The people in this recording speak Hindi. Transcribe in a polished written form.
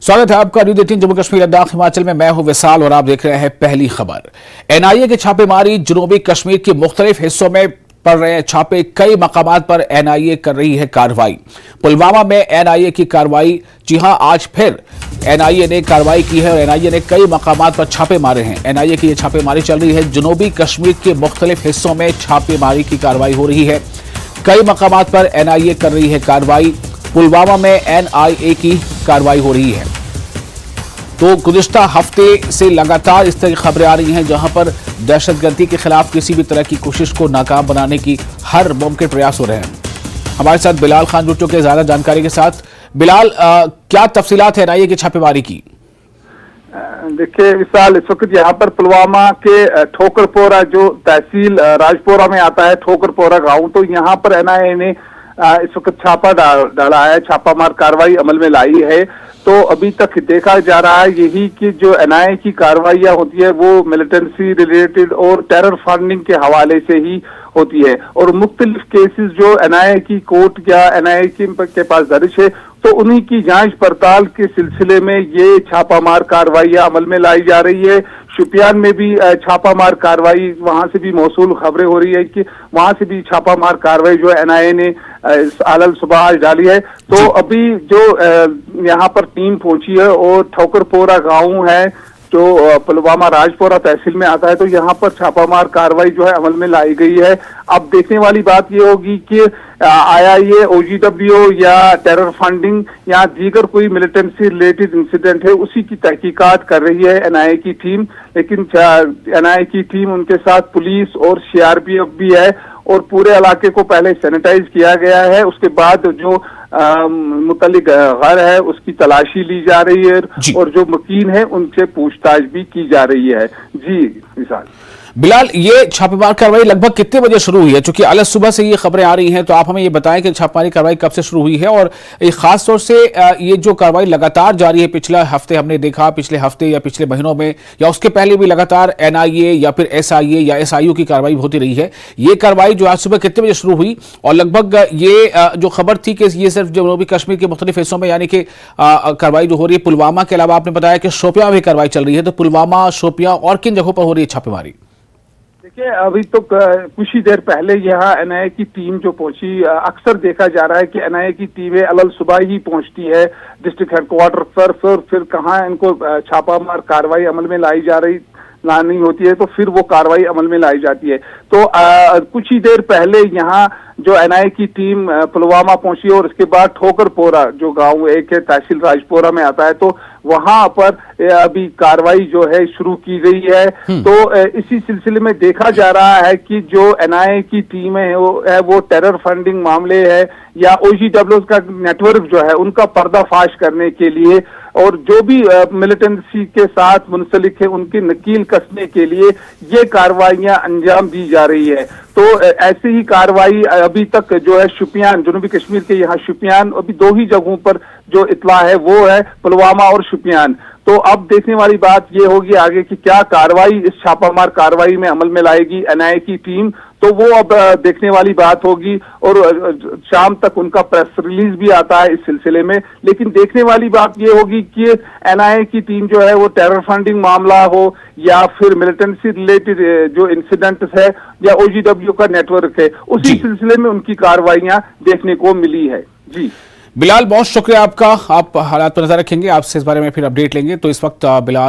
स्वागत है आपका न्यूज़ 18 जम्मू कश्मीर लद्दाख हिमाचल में। मैं हूं विशाल और आप देख रहे हैं पहली खबर। एनआईए की छापेमारी। जनूबी कश्मीर के मुख्तलिफ हिस्सों में पड़ रहे हैं छापे। कई मकामात पर एनआईए कर रही है कार्रवाई। पुलवामा में एनआईए की कार्रवाई। जी हां, आज फिर एनआईए ने कार्रवाई की है और एनआईए ने कई मकामात पर छापे मारे हैं। एनआईए की यह छापेमारी चल रही है। जनूबी कश्मीर के मुख्तलिफ हिस्सों में छापेमारी की कार्रवाई हो रही है। कई मकामात पर एनआईए कर रही है कार्रवाई। पुलवामा में एनआईए की कार्रवाई हो रही है। तो गुज़िश्ता हफ्ते से लगातार इस तरह की खबरें आ रही हैं जहां पर दहशतगर्दी के खिलाफ किसी भी तरह की कोशिश को नाकाम बनाने की हर मुमकिन प्रयास हो रहे हैं। हमारे साथ बिलाल खान जुड़ चुके हैं ज्यादा जानकारी के साथ। बिलाल, क्या तफसीलात है एनआईए की छापेमारी की? देखिए विशाल, इस वक्त यहाँ पर पुलवामा के ठोकरपोरा जो तहसील राजपोरा में आता है, ठोकरपोरा गांव, तो यहाँ पर एनआईए ने इस वक्त छापा डाला है, छापामार कार्रवाई अमल में लाई है। तो अभी तक देखा जा रहा है यही कि जो एनआईए की कार्रवाइयां होती है वो मिलिटेंसी रिलेटेड और टेरर फंडिंग के हवाले से ही होती है। और मुख्तलिफ केसेस जो एनआईए की कोर्ट या एनआईए के पास दर्ज है, तो उन्हीं की जांच पड़ताल के सिलसिले में ये छापामार कार्रवाइयां अमल में लाई जा रही है। शुपियान में भी छापामार कार्रवाई, वहां से भी मौसूल खबरें हो रही है कि वहां से भी छापामार कार्रवाई जो एनआईए ने अलल सुबह आज डाली है। तो अभी जो यहाँ पर टीम पहुंची है और ठोकरपोरा गांव है जो पुलवामा राजपोरा तहसील में आता है, तो यहाँ पर छापामार कार्रवाई जो है अमल में लाई गई है। अब देखने वाली बात ये होगी कि आया ये ओजीडब्ल्यू या टेरर फंडिंग या दीगर कोई मिलिटेंसी रिलेटेड इंसिडेंट है, उसी की तहकीकात कर रही है एनआईए की टीम। लेकिन एनआईए की टीम, उनके साथ पुलिस और सीआरपीएफ भी है और पूरे इलाके को पहले सैनिटाइज किया गया है। उसके बाद जो मुतल्लिक घर है उसकी तलाशी ली जा रही है और जो मकीन है उनसे पूछताछ भी की जा रही है। जी विशाल। बिलाल, ये छापेमार कार्रवाई लगभग कितने बजे शुरू हुई है? क्योंकि अलग सुबह से ये खबरें आ रही हैं, तो आप हमें ये बताएं कि छापेमारी कार्रवाई कब से शुरू हुई है और खास तौर से ये जो कार्रवाई लगातार जारी है, पिछला हफ्ते हमने देखा, पिछले हफ्ते या पिछले महीनों में या उसके पहले भी लगातार एनआईए या फिर एसआईए या एसआईयू की कार्रवाई होती रही है। ये कार्रवाई जो आज सुबह कितने बजे शुरू हुई और लगभग ये जो खबर थी कि ये सिर्फ जनूबी कश्मीर के मुख्तलिफ हिस्सों में यानी कि कार्रवाई जो हो रही है पुलवामा के अलावा, आपने बताया कि शोपियां में भी कार्रवाई चल रही है, तो पुलवामा, शोपियां और किन जगहों पर हो रही है छापेमारी? देखिए, अभी तो कुछ ही देर पहले यहाँ एनआईए की टीम जो पहुंची, अक्सर देखा जा रहा है कि एनआईए की टीमें अलल सुबह ही पहुंचती है डिस्ट्रिक्ट हेडक्वार्टर पर, फिर कहाँ इनको छापामार कार्रवाई अमल में लानी होती है, तो फिर वो कार्रवाई अमल में लाई जाती है। तो कुछ ही देर पहले यहाँ जो एनआईए की टीम पुलवामा पहुंची और उसके बाद ठोकरपोरा जो गांव एक है तहसील राजपोरा में आता है, तो वहां पर अभी कार्रवाई जो है शुरू की गई है। तो इसी सिलसिले में देखा जा रहा है कि जो एनआईए की टीम है वो टेरर फंडिंग मामले है या ओजीडब्ल्यू का नेटवर्क जो है उनका पर्दाफाश करने के लिए और जो भी मिलिटेंसी के साथ मुंसलिक है उनकी नकील कसने के लिए ये कार्रवाइयां अंजाम दी जा रही है। तो ऐसी ही कार्रवाई अभी तक जो है शुपियान, जनूबी कश्मीर के यहाँ शुपियान, अभी दो ही जगहों पर जो इत्ला है वो है पुलवामा और शुपियान। तो अब देखने वाली बात ये होगी आगे कि क्या कार्रवाई इस छापामार कार्रवाई में अमल में लाएगी एनआईए की टीम, तो वो अब देखने वाली बात होगी और शाम तक उनका प्रेस रिलीज भी आता है इस सिलसिले में। लेकिन देखने वाली बात ये होगी कि एनआईए की टीम जो है वो टेरर फंडिंग मामला हो या फिर मिलिटेंसी रिलेटेड जो इंसिडेंट्स है या ओजीडब्ल्यू का नेटवर्क है, उसी सिलसिले में उनकी कार्रवाइयां देखने को मिली है। जी बिलाल, बहुत शुक्रिया आपका। आप हालात पर नजर रखेंगे, आपसे इस बारे में फिर अपडेट लेंगे। तो इस वक्त बिलाल